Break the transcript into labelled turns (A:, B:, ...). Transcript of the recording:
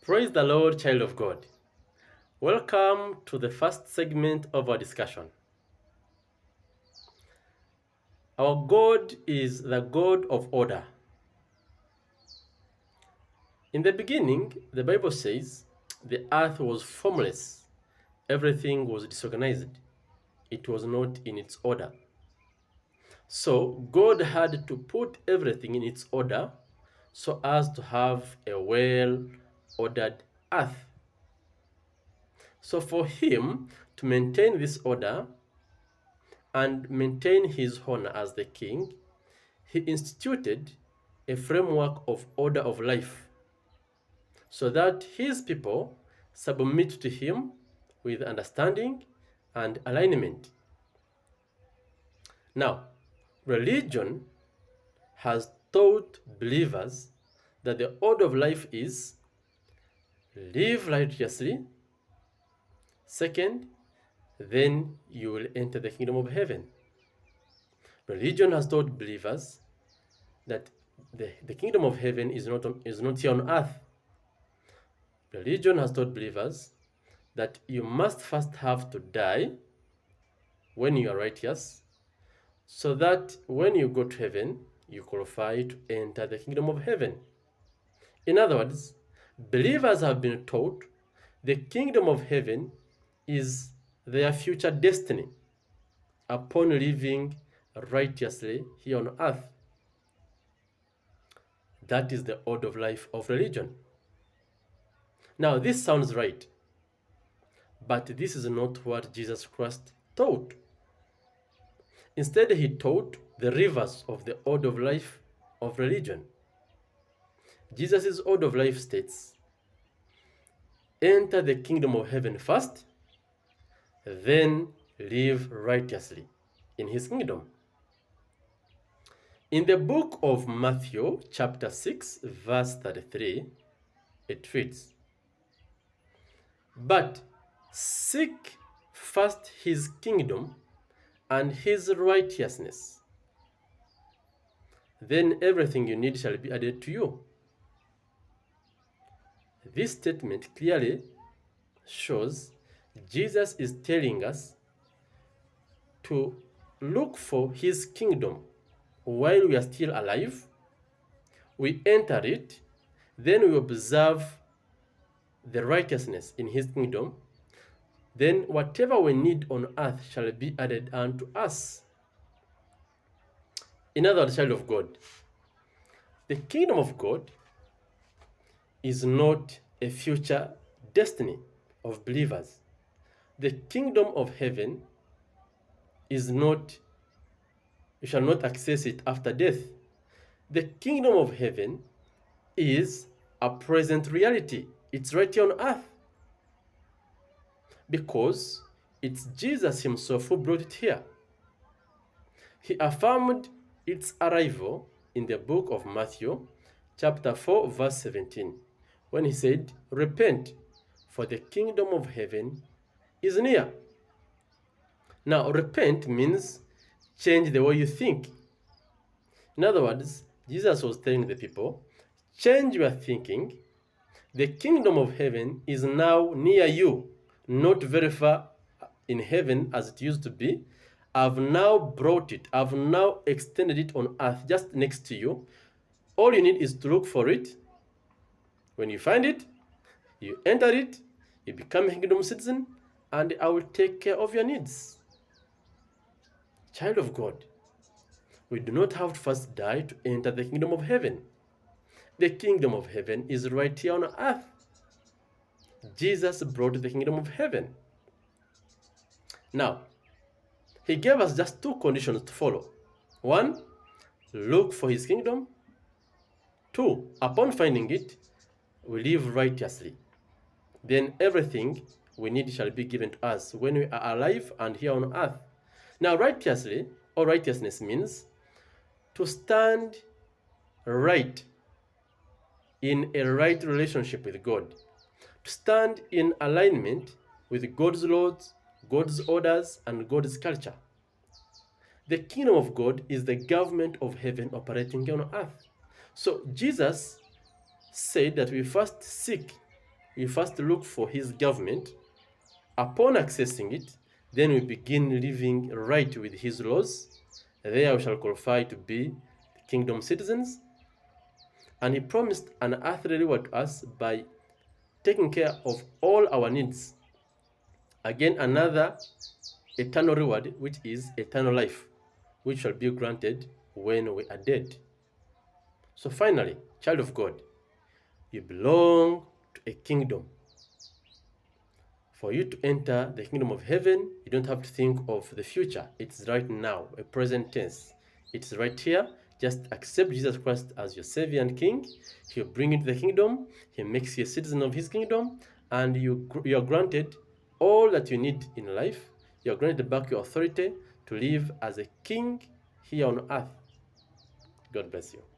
A: Praise the Lord, child of God. Welcome to the first segment of our discussion. Our God is the God of order. In the beginning, the Bible says, the earth was formless, everything was disorganized, it was not in its order. So God had to put everything in its order so as to have a well-ordered earth. So for him to maintain this order and maintain his honor as the king, he instituted a framework of order of life so that his people submit to him with understanding and alignment. Now, religion has taught believers that the order of life is live righteously. Second, then you will enter the kingdom of heaven. Religion has taught believers that the kingdom of heaven is not here on earth. Religion has taught believers that you must first have to die when you are righteous, so that when you go to heaven, you qualify to enter the kingdom of heaven. In other words, believers have been taught the kingdom of heaven is their future destiny upon living righteously here on earth. That is the order of life of religion. Now, this sounds right, but this is not what Jesus Christ taught. Instead, he taught the reverse of the order of life of religion. Jesus' order of life states, enter the kingdom of heaven first, then live righteously in his kingdom. In the book of Matthew, chapter 6, verse 33, it reads, but seek first his kingdom and his righteousness, then everything you need shall be added to you. This statement clearly shows Jesus is telling us to look for his kingdom while we are still alive. We enter it, then we observe the righteousness in his kingdom. Then whatever we need on earth shall be added unto us. In other words, child of God, the kingdom of God is not a future destiny of believers. The kingdom of heaven is not, you shall not access it after death. The kingdom of heaven is a present reality. It's right here on earth, because it's Jesus himself who brought it here. He affirmed its arrival in the book of Matthew, chapter 4, verse 17, when he said, repent, for the kingdom of heaven is near. Now, repent means change the way you think. In other words, Jesus was telling the people, change your thinking. The kingdom of heaven is now near you, not very far in heaven as it used to be. I've now brought it. I've now extended it on earth just next to you. All you need is to look for it. When you find it, you enter it, you become a kingdom citizen, and I will take care of your needs. Child of God, we do not have to first die to enter the kingdom of heaven. The kingdom of heaven is right here on earth. Jesus brought the kingdom of heaven. Now, he gave us just two conditions to follow. One, look for his kingdom. Two, upon finding it, we live righteously. Then everything we need shall be given to us when we are alive and here on earth. Now, righteously or righteousness means to stand right in a right relationship with God, to stand in alignment with God's laws, God's orders, and God's culture. The kingdom of God is the government of heaven operating on earth. So Jesus said that we first seek we first look for his government. Upon accessing it, then we begin living right with his laws. There we shall qualify to be kingdom citizens. And he promised an earthly reward to us by taking care of all our needs. Again, another eternal reward, which is eternal life, which shall be granted when we are dead. So finally, child of God, you belong to a kingdom. For you to enter the kingdom of heaven, you don't have to think of the future. It's right now, a present tense. It's right here. Just accept Jesus Christ as your Savior and King. He'll bring you to the kingdom. He makes you a citizen of His kingdom. And you are granted all that you need in life. You are granted back your authority to live as a king here on earth. God bless you.